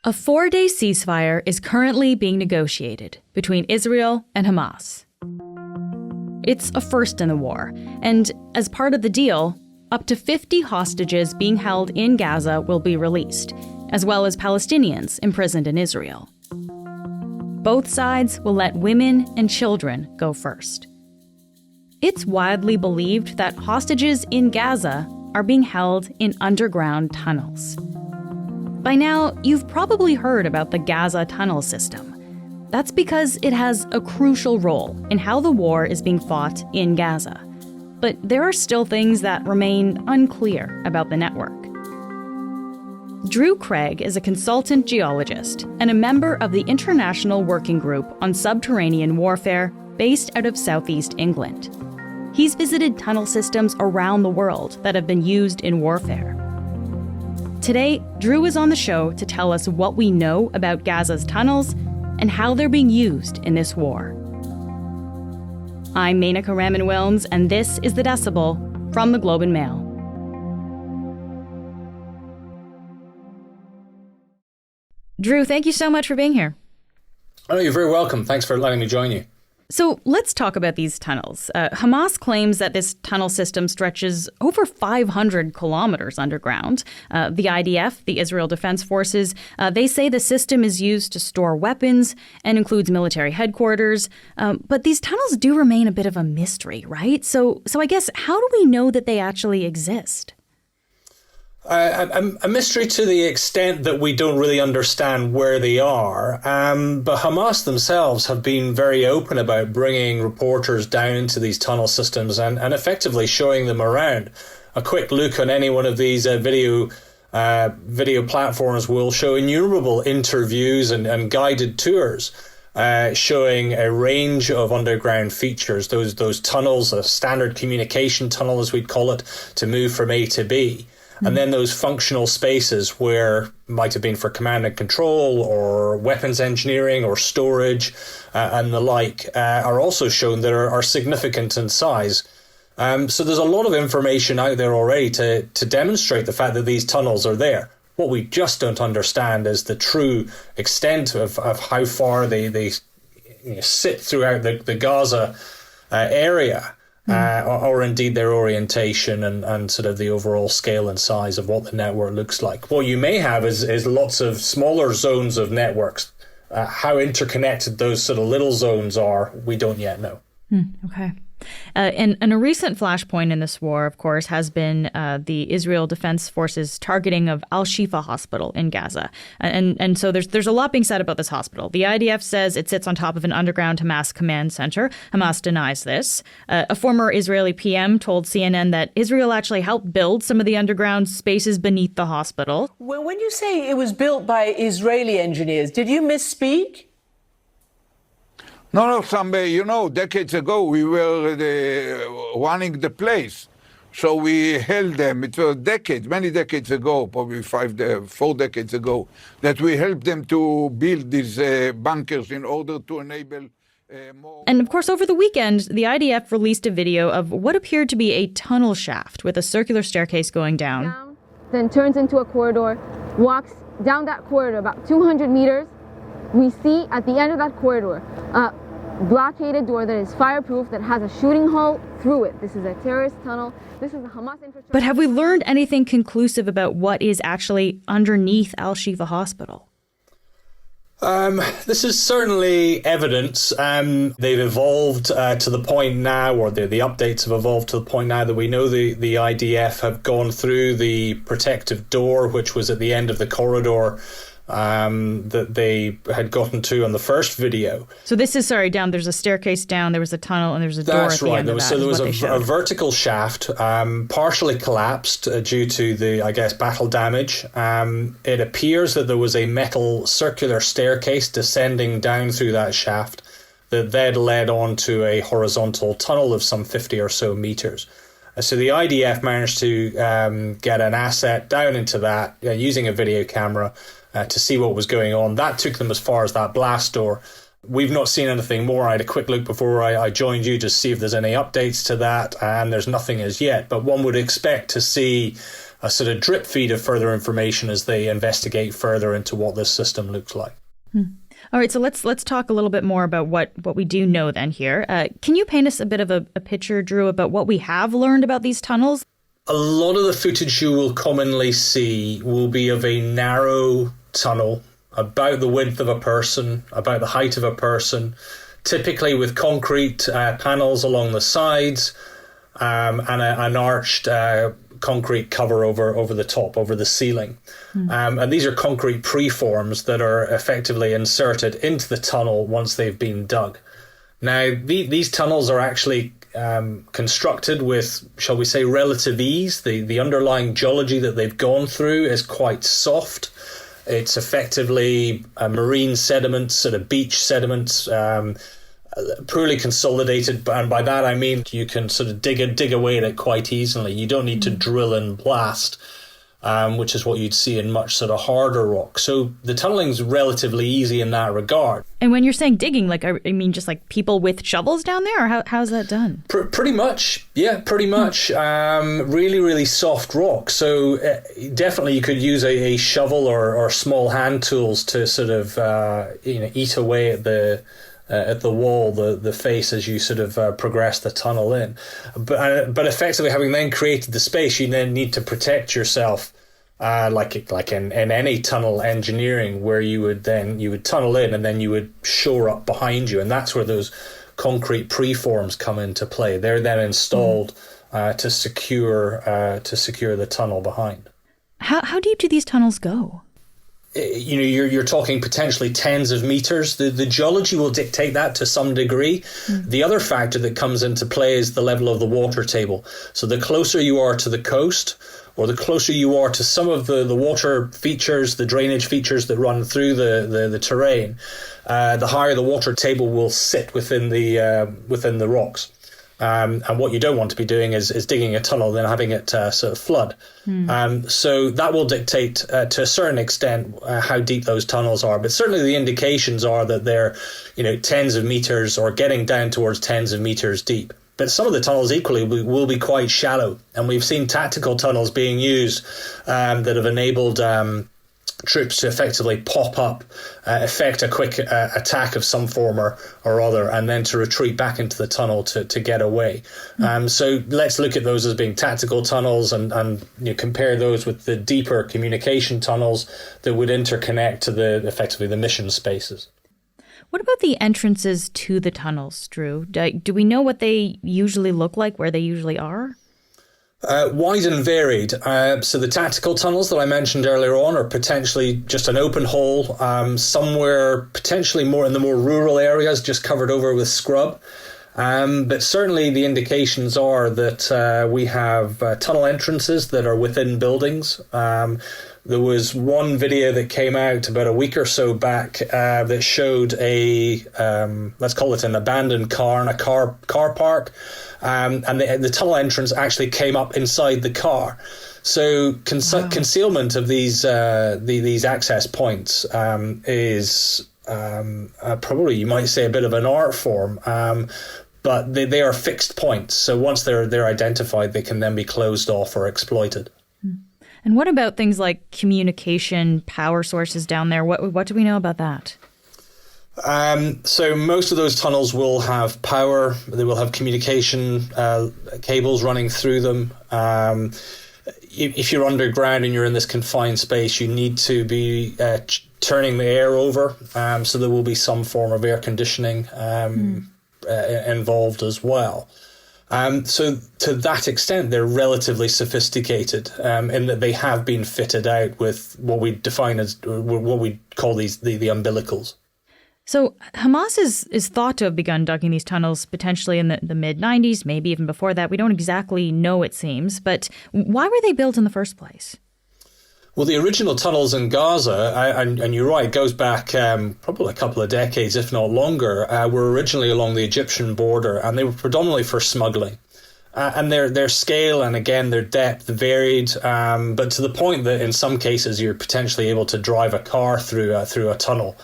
A 4-day ceasefire is currently being negotiated between Israel and Hamas. It's a first in the war, and as part of the deal, up to 50 hostages being held in Gaza will be released, as well as Palestinians imprisoned in Israel. Both sides will let women and children go first. It's widely believed that hostages in Gaza are being held in underground tunnels. By now, you've probably heard about the Gaza tunnel system. That's because it has a crucial role in how the war is being fought in Gaza. But there are still things that remain unclear about the network. Drew Craig is a consultant geologist and a member of the International Working Group on Subterranean Warfare based out of southeast England. He's visited tunnel systems around the world that have been used in warfare. Today, Drew is on the show to tell us what we know about Gaza's tunnels and how they're being used in this war. I'm Menaka Raman-Wilms, and this is The Decibel from the Globe and Mail. Drew, thank you so much for being here. Oh, you're very welcome. Thanks for letting me join you. So let's talk about these tunnels. Hamas claims that this tunnel system stretches over 500 kilometers underground. The IDF, the Israel Defense Forces, they say the system is used to store weapons and includes military headquarters. But these tunnels do remain a bit of a mystery, right? So I guess, how do we know that they actually exist? A mystery to the extent that we don't really understand where they are. But Hamas themselves have been very open about bringing reporters down into these tunnel systems and effectively showing them around. A quick look on any one of these video platforms will show innumerable interviews and guided tours showing a range of underground features. Those tunnels, a standard communication tunnel, as we'd call it, to move from A to B. And then those functional spaces where might have been for command and control or weapons engineering or storage and the like are also shown that are significant in size. So there's a lot of information out there already to demonstrate the fact that these tunnels are there. What we just don't understand is the true extent of how far they sit throughout the Gaza area. Or indeed their orientation and sort of the overall scale and size of what the network looks like. What you may have is lots of smaller zones of networks. How interconnected those sort of little zones are, we don't yet know. Okay. And a recent flashpoint in this war, of course, has been the Israel Defense Forces targeting of AlIfa Hospital in Gaza. And so there's a lot being said about this hospital. The IDF says it sits on top of an underground Hamas command center. Hamas denies this. A former Israeli PM told CNN that Israel actually helped build some of the underground spaces beneath the hospital. Well, when you say it was built by Israeli engineers, did you misspeak? No, decades ago we were running the place. So we held them. It was many decades ago, probably 4 decades ago, that we helped them to build these bunkers in order to enable more. And of course, over the weekend, the IDF released a video of what appeared to be a tunnel shaft with a circular staircase going down. Then turns into a corridor, walks down that corridor about 200 meters. We see at the end of that corridor a blockaded door that is fireproof, that has a shooting hole through it. This is a terrorist tunnel. This is a Hamas infrastructure. But have we learned anything conclusive about what is actually underneath AlIfa Hospital? This is certainly evidence. They've evolved to the point now, or the updates have evolved to the point now that we know the IDF have gone through the protective door, which was at the end of the corridor that they had gotten to on the first video. So this is, down, there's a staircase down, there was a tunnel, and there's a door at the end of that. So there was a vertical shaft, partially collapsed due to the, battle damage. It appears that there was a metal circular staircase descending down through that shaft that then led on to a horizontal tunnel of some 50 or so meters. So the IDF managed to get an asset down into that using a video camera to see what was going on. That took them as far as that blast door. We've not seen anything more. I had a quick look before I joined you to see if there's any updates to that, and there's nothing as yet. But one would expect to see sort of drip feed of further information as they investigate further into what this system looks like. All right, so let's talk a little bit more about what we do know then here. Can you paint us a bit of a picture, Drew, about what we have learned about these tunnels? A lot of the footage you will commonly see will be of a narrow tunnel, about the width of a person, about the height of a person, typically with concrete panels along the sides, and an arched concrete cover over the top, over the ceiling. And these are concrete preforms that are effectively inserted into the tunnel once they've been dug. Now, these tunnels are actually constructed with, shall we say, relative ease. The underlying geology that they've gone through is quite soft. It's effectively marine sediments, sort of beach sediments, poorly consolidated, and by that I mean you can sort of dig away at it quite easily. You don't need to drill and blast, which is what you'd see in much sort of harder rock. So the tunneling's relatively easy in that regard. And when you're saying digging, like, I mean just like people with shovels down there, or how's that done? Pretty much, yeah, pretty much. Really, really soft rock. So definitely you could use a shovel or small hand tools to sort of eat away at the wall, the face, as you sort of progress the tunnel in. But effectively, having then created the space, you then need to protect yourself, like in any tunnel engineering, where you would tunnel in and then you would shore up behind you, and that's where those concrete preforms come into play. They're then installed to secure the tunnel behind. How deep do these tunnels go? You're talking potentially tens of meters. The geology will dictate that to some degree. The other factor that comes into play is the level of the water table. So the closer you are to the coast, or the closer you are to some of the water features, the drainage features that run through the terrain, the higher the water table will sit within the rocks. And what you don't want to be doing is digging a tunnel and then having it sort of flood. So that will dictate to a certain extent how deep those tunnels are. But certainly the indications are that they're, tens of meters or getting down towards tens of meters deep. But some of the tunnels equally will be quite shallow. And we've seen tactical tunnels being used that have enabled troops to effectively pop up, effect a quick attack of some form or other, and then to retreat back into the tunnel to get away. So let's look at those as being tactical tunnels and compare those with the deeper communication tunnels that would interconnect to effectively the mission spaces. What about the entrances to the tunnels, Drew? Do we know what they usually look like, where they usually are? Wide and varied. So the tactical tunnels that I mentioned earlier on are potentially just an open hole, somewhere potentially more in the more rural areas, just covered over with scrub. But certainly the indications are that we have tunnel entrances that are within buildings. There was one video that came out about a week or so back that showed let's call it an abandoned car in a car park. And the tunnel entrance actually came up inside the car. So concealment of these access points is probably, you might say, a bit of an art form. But they are fixed points. So once they're identified, they can then be closed off or exploited. And what about things like communication, power sources down there? What do we know about that? So most of those tunnels will have power. They will have communication cables running through them. If you're underground and you're in this confined space, you need to be turning the air over. So there will be some form of air conditioning involved as well. So to that extent, they're relatively sophisticated in that they have been fitted out with what we define as what we call the umbilicals. So Hamas is thought to have begun digging these tunnels potentially in the mid-90s, maybe even before that. We don't exactly know, it seems. But why were they built in the first place? Well, the original tunnels in Gaza, and you're right, it goes back probably a couple of decades, if not longer, were originally along the Egyptian border, and they were predominantly for smuggling. And their scale and, again, their depth varied, but to the point that in some cases you're potentially able to drive a car through a tunnel.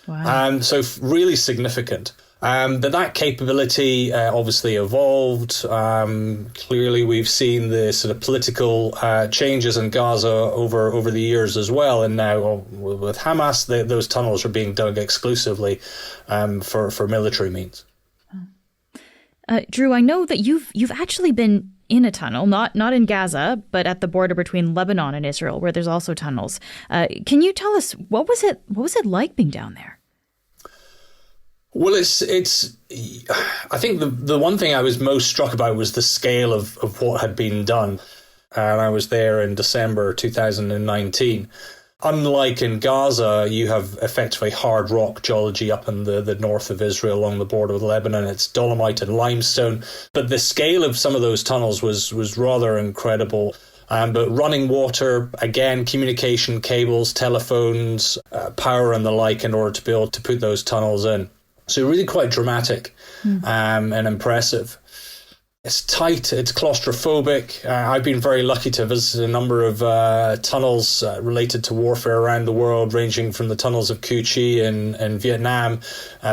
Wow. So really significant. But that capability obviously evolved. Clearly, we've seen the sort of political changes in Gaza over the years as well. And now with Hamas, those tunnels are being dug exclusively for military means. Drew, I know that you've actually been in a tunnel, not in Gaza, but at the border between Lebanon and Israel, where there's also tunnels. Can you tell us what was it like being down there? Well, it's. I think the one thing I was most struck about was the scale of what had been done. And I was there in December 2019. Unlike in Gaza, you have effectively hard rock geology up in the north of Israel along the border with Lebanon. It's dolomite and limestone. But the scale of some of those tunnels was rather incredible. But running water, again, communication cables, telephones, power and the like in order to be able to put those tunnels in. So really quite dramatic and impressive. It's tight, it's claustrophobic. I've been very lucky to visit a number of tunnels related to warfare around the world, ranging from the tunnels of Cu Chi in Vietnam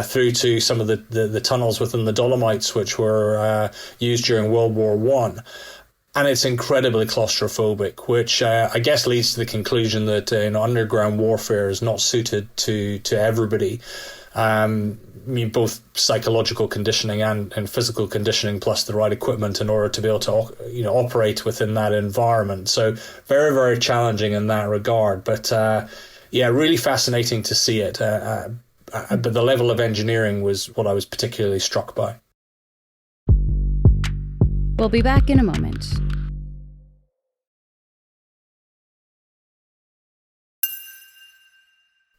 through to some of the tunnels within the Dolomites, which were used during World War I. And it's incredibly claustrophobic, which I guess leads to the conclusion that underground warfare is not suited to everybody. I mean, both psychological conditioning and physical conditioning, plus the right equipment in order to be able to operate within that environment. So very, very challenging in that regard. But really fascinating to see it. But the level of engineering was what I was particularly struck by. We'll be back in a moment.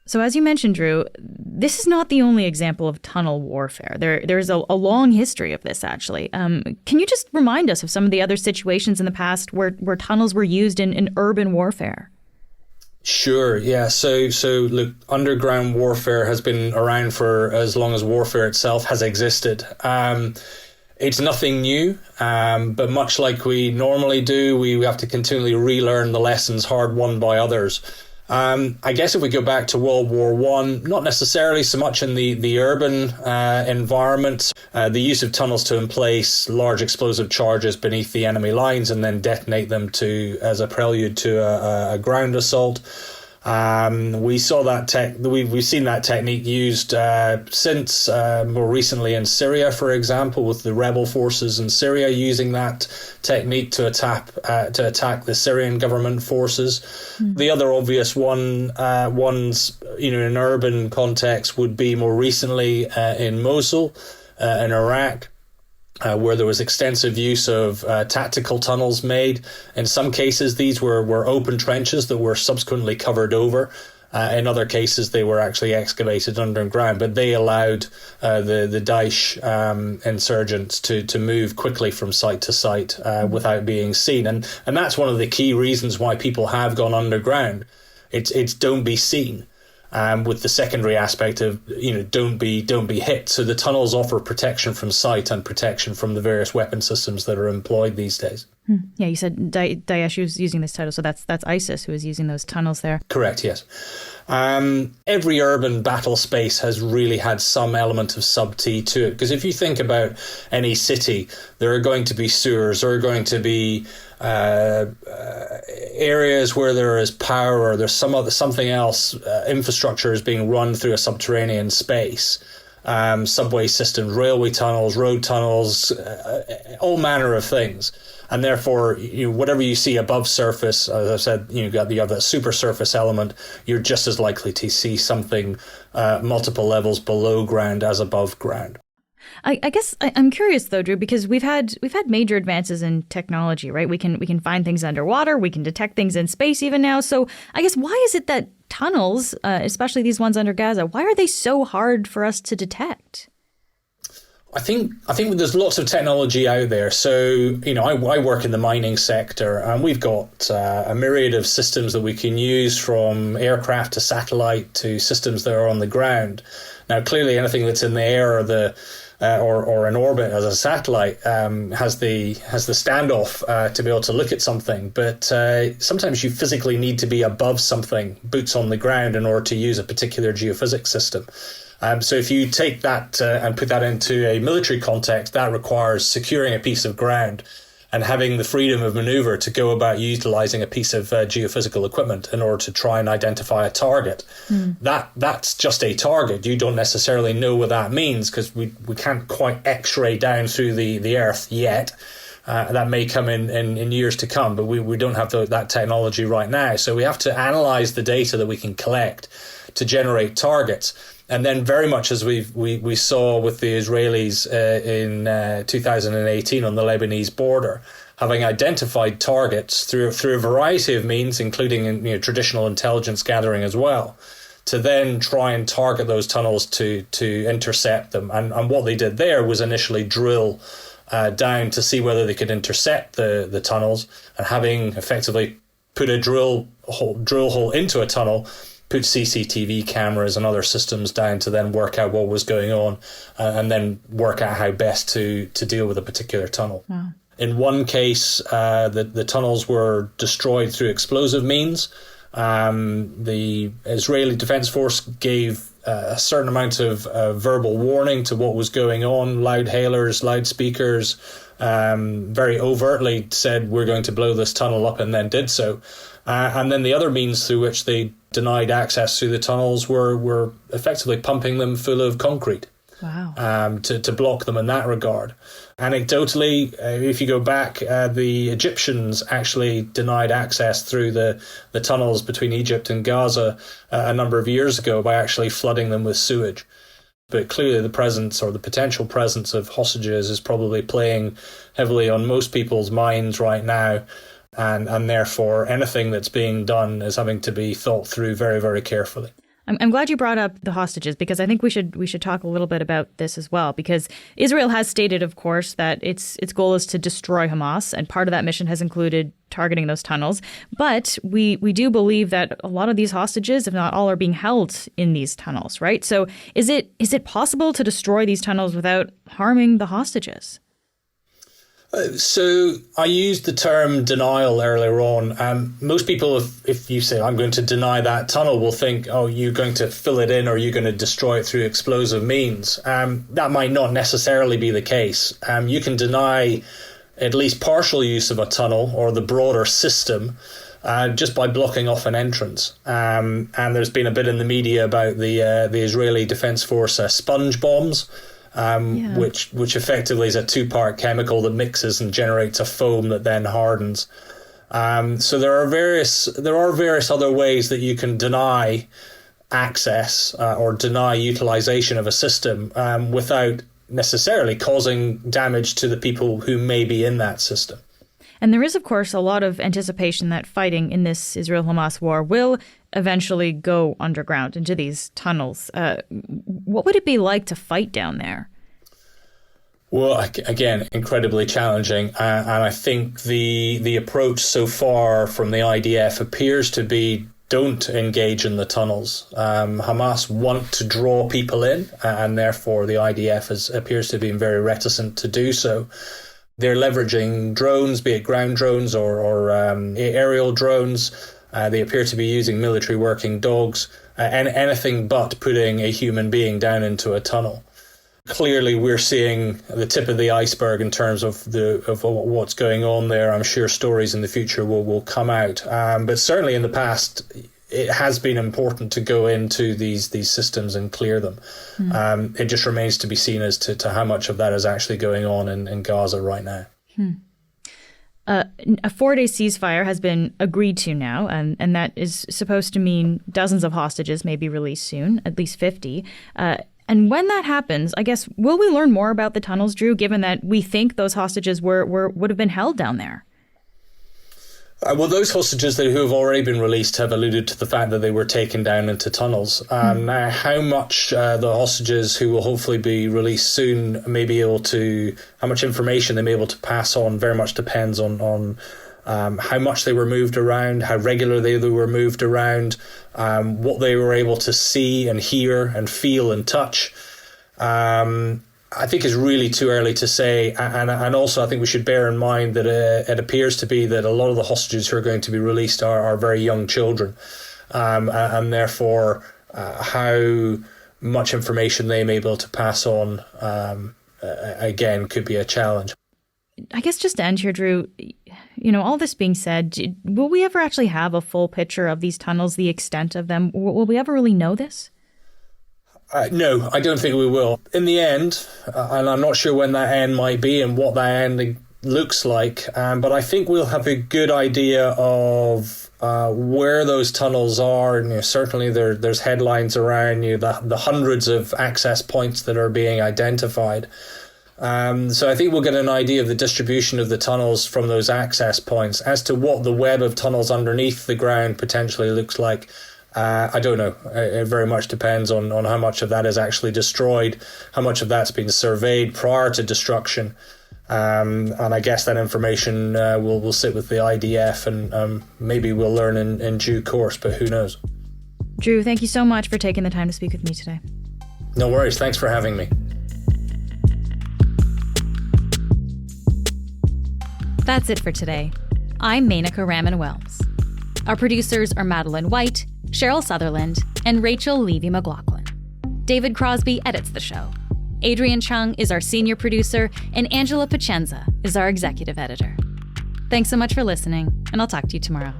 So as you mentioned, Drew, this is not the only example of tunnel warfare. There's a long history of this, actually. Can you just remind us of some of the other situations in the past where tunnels were used in urban warfare? Sure, yeah. So look, underground warfare has been around for as long as warfare itself has existed. It's nothing new, but much like we normally do, we have to continually relearn the lessons hard won by others. I guess if we go back to World War I, not necessarily so much in the urban environment, the use of tunnels to emplace large explosive charges beneath the enemy lines and then detonate them as a prelude to a ground assault. We saw that we've seen that technique used since more recently in Syria, for example, with the rebel forces in Syria using that technique to attack the Syrian government forces. The other obvious ones, in urban context, would be more recently in Mosul, in Iraq. Where there was extensive use of tactical tunnels made. In some cases, these were open trenches that were subsequently covered over. In other cases, they were actually excavated underground, but they allowed the Daesh insurgents to move quickly from site to site without being seen. And that's one of the key reasons why people have gone underground. It's don't be seen. With the secondary aspect of, don't be hit. So the tunnels offer protection from sight and protection from the various weapon systems that are employed these days. Yeah, you said Daesh was using this title, so that's ISIS who is using those tunnels there. Correct, yes. Every urban battle space has really had some element of sub-T to it. Because if you think about any city, there are going to be sewers, there are going to be areas where there is power or there's something else, infrastructure is being run through a subterranean space. Subway systems, railway tunnels, road tunnels, all manner of things. And therefore, whatever you see above surface, as I said, you have that super surface element, you're just as likely to see something multiple levels below ground as above ground. I guess I'm curious though, Drew, because we've had major advances in technology, right? We can find things underwater, we can detect things in space even now. So I guess why is it that tunnels, especially these ones under Gaza, why are they so hard for us to detect? I think there's lots of technology out there. So, I work in the mining sector and we've got a myriad of systems that we can use, from aircraft to satellite to systems that are on the ground. Now, clearly anything that's in the air or the or in orbit as a satellite has the standoff to be able to look at something. But sometimes you physically need to be above something, boots on the ground, in order to use a particular geophysics system. So if you take that and put that into a military context, that requires securing a piece of ground and having the freedom of maneuver to go about utilizing a piece of geophysical equipment in order to try and identify a target. That's just a target. You don't necessarily know what that means because we can't quite X-ray down through the earth yet. That may come in years to come, but we don't have that technology right now. So we have to analyze the data that we can collect to generate targets. And then very much as we saw with the Israelis in 2018 on the Lebanese border, having identified targets through a variety of means, including traditional intelligence gathering as well, to then try and target those tunnels to intercept them. And what they did there was initially drill down to see whether they could intercept the tunnels, and having effectively put a drill hole into a tunnel, put CCTV cameras and other systems down to then work out what was going on and then work out how best to deal with a particular tunnel. Wow. In one case, the tunnels were destroyed through explosive means. The Israeli Defense Force gave a certain amount of verbal warning to what was going on, loud hailers, loudspeakers, very overtly said, we're going to blow this tunnel up, and then did so. And then the other means through which they denied access through the tunnels were effectively pumping them full of concrete. Wow. To block them in that regard. Anecdotally, if you go back, the Egyptians actually denied access through the tunnels between Egypt and Gaza a number of years ago by actually flooding them with sewage. But clearly the presence or the potential presence of hostages is probably playing heavily on most people's minds right now. And therefore, anything that's being done is having to be thought through very, very carefully. I'm glad you brought up the hostages, because I think we should talk a little bit about this as well, because Israel has stated, of course, that its goal is to destroy Hamas, and part of that mission has included targeting those tunnels. But we do believe that a lot of these hostages, if not all, are being held in these tunnels, right? So is it possible to destroy these tunnels without harming the hostages? So I used the term denial earlier on. Most people, if you say, I'm going to deny that tunnel, will think, oh, you're going to fill it in or you're going to destroy it through explosive means. That might not necessarily be the case. You can deny at least partial use of a tunnel or the broader system just by blocking off an entrance. And there's been a bit in the media about the Israeli Defense Force sponge bombs. Which effectively is a two-part chemical that mixes and generates a foam that then hardens. So there are various other ways that you can deny access or deny utilization of a system without necessarily causing damage to the people who may be in that system. And there is, of course, a lot of anticipation that fighting in this Israel-Hamas war will eventually go underground into these tunnels. What would it be like to fight down there? Well, again, incredibly challenging. And I think the approach so far from the IDF appears to be don't engage in the tunnels. Hamas want to draw people in, and therefore the IDF appears to be very reticent to do so. They're leveraging drones, be it ground drones or aerial drones. They appear to be using military working dogs, and anything but putting a human being down into a tunnel. Clearly, we're seeing the tip of the iceberg in terms of what's going on there. I'm sure stories in the future will come out. But certainly in the past, it has been important to go into these systems and clear them. It just remains to be seen as to how much of that is actually going on in Gaza right now. A 4-day ceasefire has been agreed to now, and that is supposed to mean dozens of hostages may be released soon, at least 50. And when that happens, I guess, will we learn more about the tunnels, Drew, given that we think those hostages would have been held down there? Well, those hostages who have already been released have alluded to the fact that they were taken down into tunnels. Now, how much the hostages who will hopefully be released soon may be able to, how much information they may be able to pass on very much depends on how much they were moved around, how regularly they were moved around, what they were able to see and hear and feel and touch. I think it's really too early to say. And also I think we should bear in mind that it appears to be that a lot of the hostages who are going to be released are very young children. And therefore how much information they may be able to pass on, again, could be a challenge. I guess just to end here, Drew, all this being said, will we ever actually have a full picture of these tunnels, the extent of them? Will we ever really know this? No, I don't think we will. In the end, and I'm not sure when that end might be and what that end looks like, but I think we'll have a good idea of where those tunnels are. And certainly there's headlines around the hundreds of access points that are being identified. So I think we'll get an idea of the distribution of the tunnels from those access points. As to what the web of tunnels underneath the ground potentially looks like, I don't know. It very much depends on how much of that is actually destroyed, how much of that's been surveyed prior to destruction. And I guess that information will sit with the IDF, and maybe we'll learn in due course, but who knows. Drew, thank you so much for taking the time to speak with me today. No worries. Thanks for having me. That's it for today. I'm Menaka Raman-Wells. Our producers are Madeline White, Cheryl Sutherland, and Rachel Levy-McLaughlin. David Crosby edits the show. Adrian Chung is our senior producer, and Angela Pacenza is our executive editor. Thanks so much for listening, and I'll talk to you tomorrow.